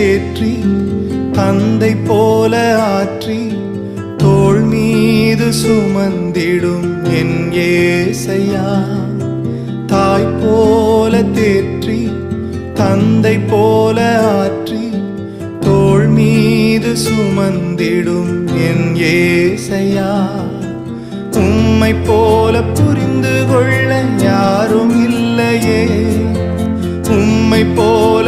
தேற்றி தந்தை போல ஆற்றி தோள் மீது சுமந்திடும் என் ஏசையா. தாய் போல தேற்றி தந்தை போல ஆற்றி தோள் மீது சுமந்திடும் என் ஏசையா. உம்மை போல புரிந்து கொள்ள யாரும் இல்லையே, உம்மை போல